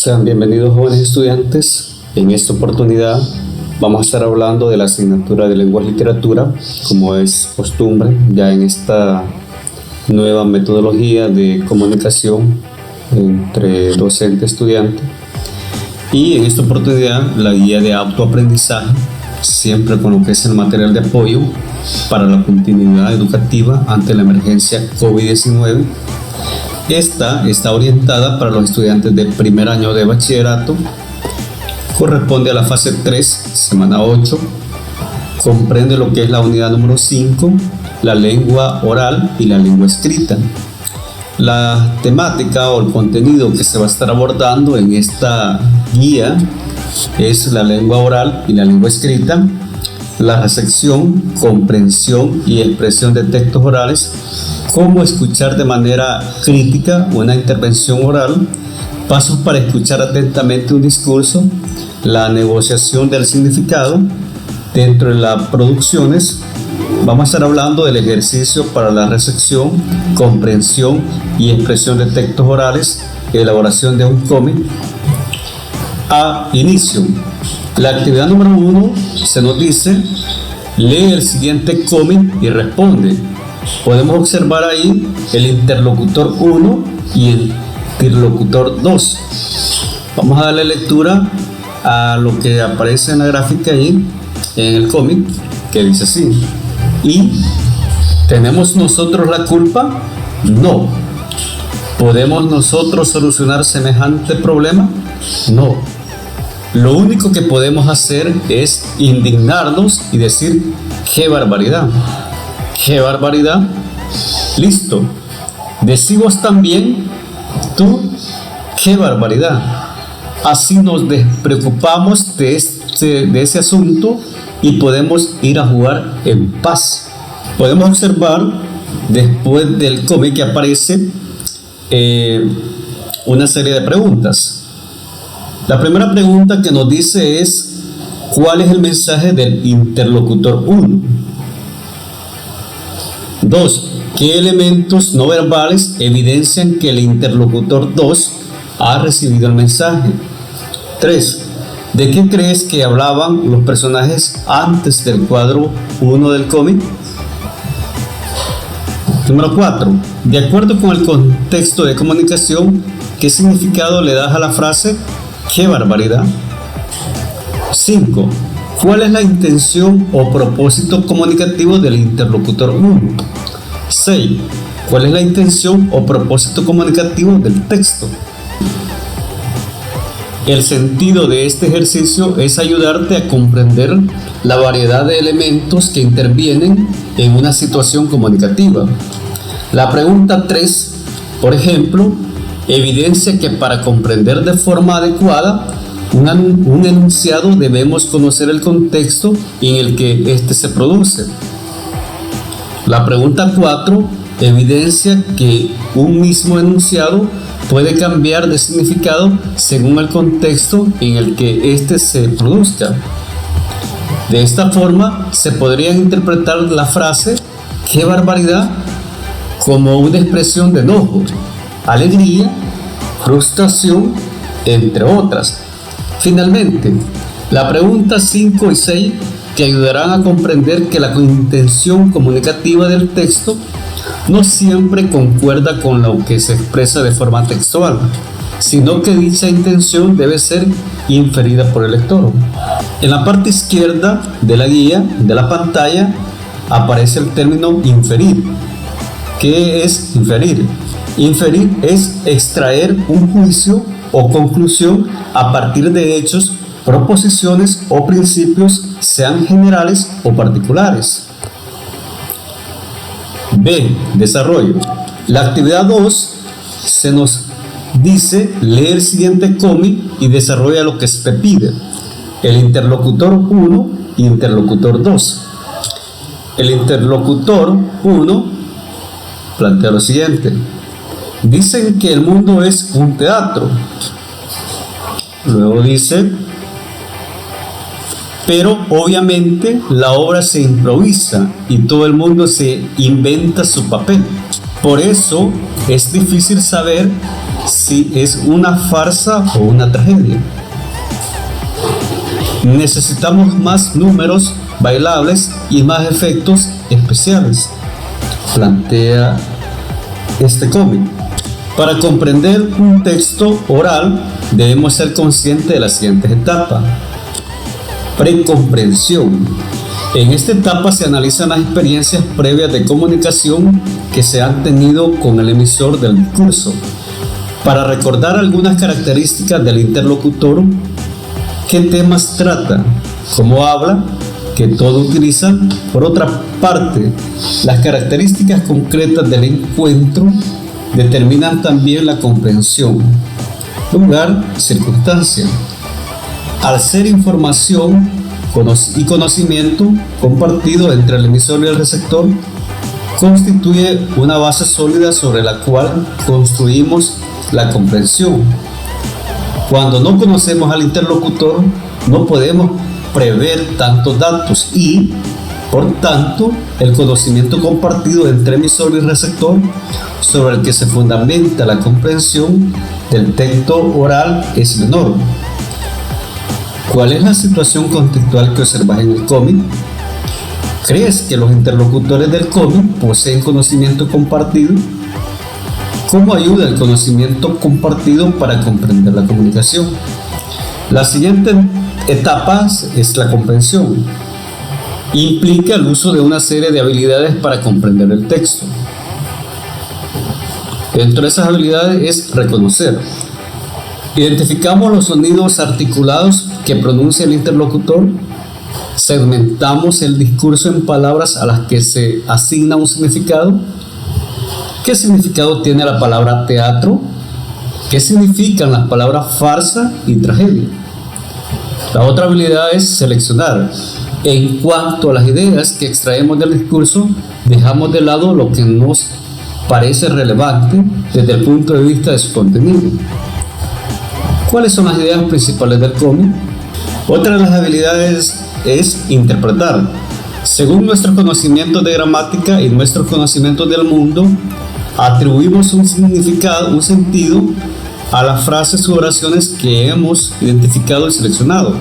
Sean bienvenidos, jóvenes estudiantes. En esta oportunidad vamos a estar hablando de la asignatura de Lengua y Literatura, como es costumbre ya en esta nueva metodología de comunicación entre docente y estudiante. Y en esta oportunidad la guía de autoaprendizaje, siempre con lo que es el material de apoyo para la continuidad educativa ante la emergencia COVID-19. Esta está orientada para los estudiantes de primer año de bachillerato, corresponde a la fase 3, semana 8, comprende lo que es la unidad número 5, la lengua oral y la lengua escrita. La temática o el contenido que se va a estar abordando en esta guía es la lengua oral y la lengua escrita, la recepción, comprensión y expresión de textos orales, cómo escuchar de manera crítica una intervención oral, pasos para escuchar atentamente un discurso, la negociación del significado. Dentro de las producciones vamos a estar hablando del ejercicio para la recepción, comprensión y expresión de textos orales, elaboración de un cómic. A inicio, la actividad número 1 se nos dice: lee el siguiente cómic y responde. Podemos observar ahí el interlocutor 1 y el interlocutor 2. Vamos a darle lectura a lo que aparece en la gráfica ahí en el cómic, que dice así: ¿y tenemos nosotros la culpa? No. ¿Podemos nosotros solucionar semejante problema? No. Lo único que podemos hacer es indignarnos y decir: ¡qué barbaridad! ¡Qué barbaridad! Listo. Decimos también: tú, ¡qué barbaridad! Así nos despreocupamos de ese asunto y podemos ir a jugar en paz. Podemos observar después del cómic que aparece una serie de preguntas. La primera pregunta que nos dice es: ¿cuál es el mensaje del interlocutor 1? 2. ¿Qué elementos no verbales evidencian que el interlocutor 2 ha recibido el mensaje? 3. ¿De qué crees que hablaban los personajes antes del cuadro 1 del cómic? Número 4. De acuerdo con el contexto de comunicación, ¿qué significado le das a la frase ¡qué barbaridad? 5. ¿Cuál es la intención o propósito comunicativo del interlocutor 1? 6. ¿Cuál es la intención o propósito comunicativo del texto? El sentido de este ejercicio es ayudarte a comprender la variedad de elementos que intervienen en una situación comunicativa. La pregunta 3, por ejemplo, evidencia que para comprender de forma adecuada un enunciado debemos conocer el contexto en el que éste se produce. La pregunta 4 evidencia que un mismo enunciado puede cambiar de significado según el contexto en el que éste se produzca. De esta forma se podría interpretar la frase ¡qué barbaridad! Como una expresión de enojo, alegría, frustración, entre otras. Finalmente, la pregunta 5 y 6 te ayudarán a comprender que la intención comunicativa del texto no siempre concuerda con lo que se expresa de forma textual, sino que dicha intención debe ser inferida por el lector. En la parte izquierda de la guía, de la pantalla, aparece el término inferir. ¿Qué es inferir? Inferir es extraer un juicio o conclusión a partir de hechos, proposiciones o principios, sean generales o particulares. B. Desarrollo. La actividad 2 se nos dice: lee el siguiente cómic y desarrolla lo que se te pide. El interlocutor 1 y interlocutor 2. El interlocutor 1 plantea lo siguiente: dicen que el mundo es un teatro. Luego dice: pero obviamente la obra se improvisa y todo el mundo se inventa su papel. Por eso es difícil saber si es una farsa o una tragedia. Necesitamos más números bailables y más efectos especiales, plantea este cómic. Para comprender un texto oral debemos ser conscientes de las siguientes etapas. Precomprensión. En esta etapa se analizan las experiencias previas de comunicación que se han tenido con el emisor del discurso, para recordar algunas características del interlocutor, qué temas trata, cómo habla, qué todo utiliza. Por otra parte, las características concretas del encuentro determinan también la comprensión, lugar, circunstancia. Al ser información y conocimiento compartido entre el emisor y el receptor, constituye una base sólida sobre la cual construimos la comprensión. Cuando no conocemos al interlocutor, no podemos prever tantos datos y, por tanto, el conocimiento compartido entre emisor y receptor, sobre el que se fundamenta la comprensión del texto oral, es menor. ¿Cuál es la situación contextual que observas en el cómic? ¿Crees que los interlocutores del cómic poseen conocimiento compartido? ¿Cómo ayuda el conocimiento compartido para comprender la comunicación? La siguiente etapa es la comprensión. Implica el uso de una serie de habilidades para comprender el texto. Dentro de esas habilidades es reconocer. Identificamos los sonidos articulados que pronuncia el interlocutor. Segmentamos el discurso en palabras a las que se asigna un significado. ¿Qué significado tiene la palabra teatro? ¿Qué significan las palabras farsa y tragedia? La otra habilidad es seleccionar. En cuanto a las ideas que extraemos del discurso, dejamos de lado lo que nos parece relevante desde el punto de vista de su contenido. ¿Cuáles son las ideas principales del cómic? Otra de las habilidades es interpretar. Según nuestros conocimientos de gramática y nuestros conocimientos del mundo, atribuimos un significado, un sentido a las frases u oraciones que hemos identificado y seleccionado.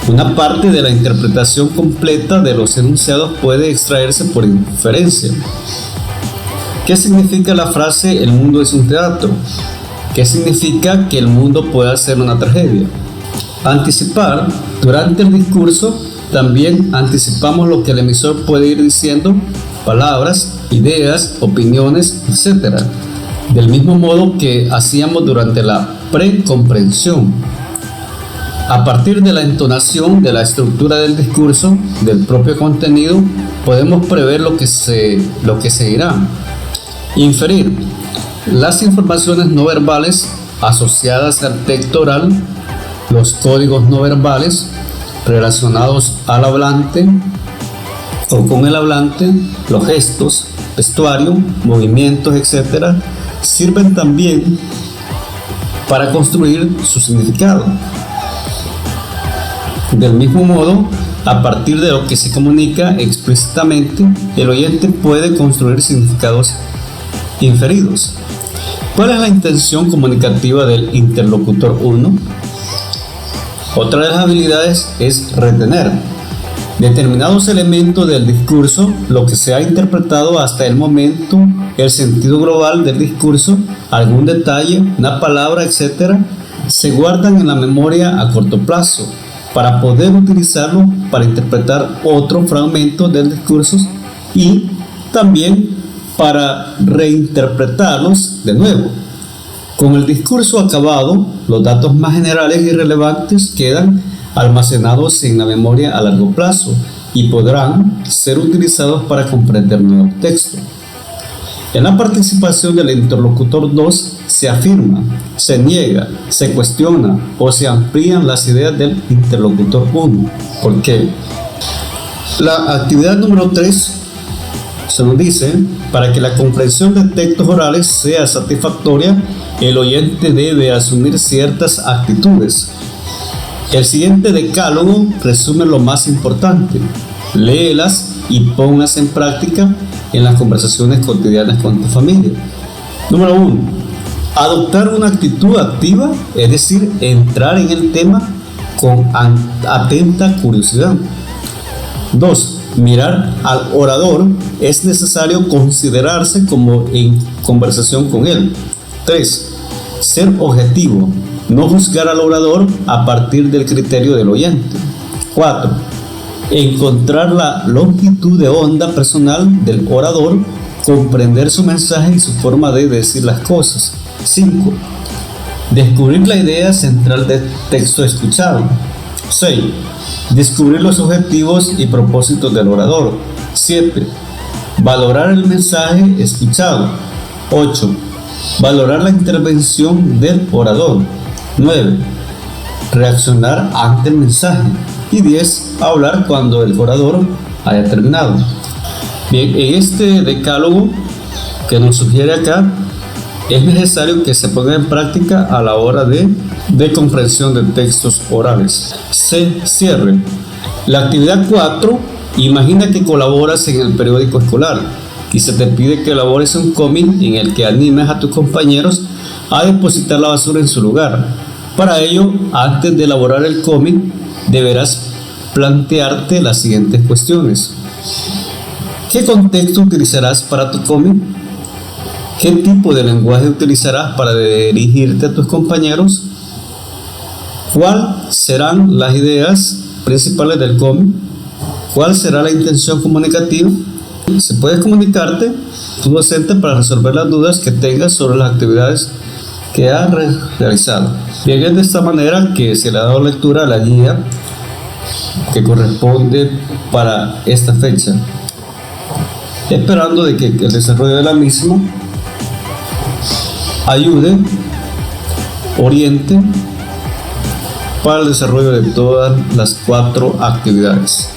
Una parte de la interpretación completa de los enunciados puede extraerse por inferencia. ¿Qué significa la frase "el mundo es un teatro"? ¿Qué significa que el mundo pueda ser una tragedia? Anticipar. Durante el discurso también anticipamos lo que el emisor puede ir diciendo, palabras, ideas, opiniones, etc. Del mismo modo que hacíamos durante la precomprensión. A partir de la entonación, de la estructura del discurso, del propio contenido, podemos prever lo que seguirá. Inferir. Las informaciones no verbales asociadas al texto oral, los códigos no verbales relacionados al hablante o con el hablante, los gestos, vestuario, movimientos, etc., sirven también para construir su significado. Del mismo modo, a partir de lo que se comunica explícitamente, el oyente puede construir significados inferidos. ¿Cuál es la intención comunicativa del interlocutor 1? Otra de las habilidades es retener determinados elementos del discurso, lo que se ha interpretado hasta el momento, el sentido global del discurso, algún detalle, una palabra, etc., se guardan en la memoria a corto plazo para poder utilizarlo para interpretar otro fragmento del discurso y también para reinterpretarlos de nuevo. Con el discurso acabado, los datos más generales y relevantes quedan almacenados en la memoria a largo plazo y podrán ser utilizados para comprender nuevos textos. En la participación del interlocutor 2 se afirma, se niega, se cuestiona o se amplían las ideas del interlocutor 1. ¿Por qué? La actividad número 3 se nos dice: para que la comprensión de textos orales sea satisfactoria, el oyente debe asumir ciertas actitudes. El siguiente decálogo resume lo más importante. Léelas y ponlas en práctica en las conversaciones cotidianas con tu familia. Número 1. Adoptar una actitud activa, es decir, entrar en el tema con atenta curiosidad. 2. Mirar al orador, es necesario considerarse como en conversación con él. 3. Ser objetivo, no juzgar al orador a partir del criterio del oyente. 4. Encontrar la longitud de onda personal del orador, comprender su mensaje y su forma de decir las cosas. 5. Descubrir la idea central del texto escuchado. 6. Descubrir los objetivos y propósitos del orador. 7. Valorar el mensaje escuchado. 8. Valorar la intervención del orador. 9. Reaccionar ante el mensaje. Y 10. Hablar cuando el orador haya terminado. Bien, en este decálogo que nos sugiere acá, es necesario que se ponga en práctica a la hora de comprensión de textos orales. Cierre. La actividad 4, imagina que colaboras en el periódico escolar y se te pide que elabores un cómic en el que animes a tus compañeros a depositar la basura en su lugar. Para ello, antes de elaborar el cómic, deberás plantearte las siguientes cuestiones. ¿Qué contexto utilizarás para tu cómic? ¿Qué tipo de lenguaje utilizarás para dirigirte a tus compañeros? ¿Cuáles serán las ideas principales del cómic? ¿Cuál será la intención comunicativa? Si puedes comunicarte, tu docente, para resolver las dudas que tengas sobre las actividades que has realizado. Bien, es de esta manera que se le ha dado lectura a la guía que corresponde para esta fecha, esperando de que el desarrollo de la misma ayude, oriente para el desarrollo de todas las 4 actividades.